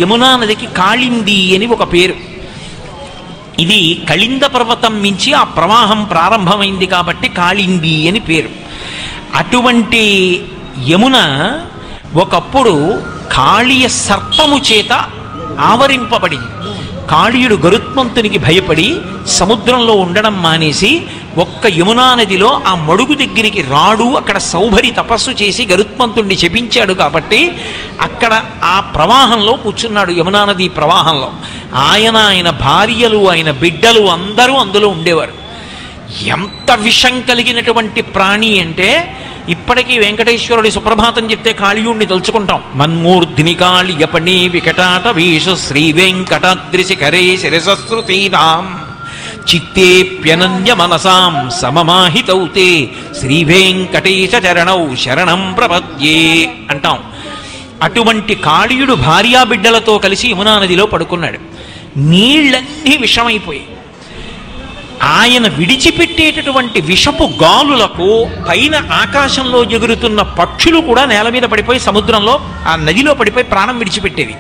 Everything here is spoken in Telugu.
యమునా నదికి కాళింది అని ఒక పేరు. ఇది కళింద పర్వతం మించి ఆ ప్రవాహం ప్రారంభమైంది కాబట్టి కాళింది అని పేరు. అటువంటి యమున ఒకప్పుడు కాళీయ సర్పము చేత ఆవరింపబడింది. కాళీయుడు గరుత్మంతునికి భయపడి సముద్రంలో ఉండడం మానేసి ఒక్క యమునా నదిలో ఆ మడుగు దగ్గరికి రాడు. అక్కడ సౌభరి తపస్సు చేసి గరుత్మంతుణ్ణి శపించాడు కాబట్టి అక్కడ ఆ ప్రవాహంలో కూర్చున్నాడు. యమునా నది ప్రవాహంలో ఆయన భార్యలు ఆయన బిడ్డలు అందరూ అందులో ఉండేవారు. ఎంత విషం కలిగినటువంటి ప్రాణి అంటే ఇప్పటికీ వెంకటేశ్వరుడి సుప్రభాతం చెప్తే కాళీయుణ్ణి తలుచుకుంటాం. మన్మూర్ధిని కాళియపణి వికటాట వీషు శ్రీ వెంకటాద్రిశిఖరే శిరసశ్రుతీనాం చిత్తేప్యనన్య మనసాం సమమాహితౌతే శ్రీ వెంకటేశ చరణౌ శరణం ప్రపద్యే అంటాం. అటువంటి కాళీయుడు భార్యాబిడ్డలతో కలిసి యమునా నదిలో పడుకున్నాడు. నీళ్ళన్నీ విషమైపోయాయి. ఆయన విడిచిపెట్టేటటువంటి విషపు గాలులకు పైన ఆకాశంలో ఎగురుతున్న పక్షులు కూడా నేల మీద పడిపోయి సముద్రంలో ఆ నదిలో పడిపోయి ప్రాణం విడిచిపెట్టేవి.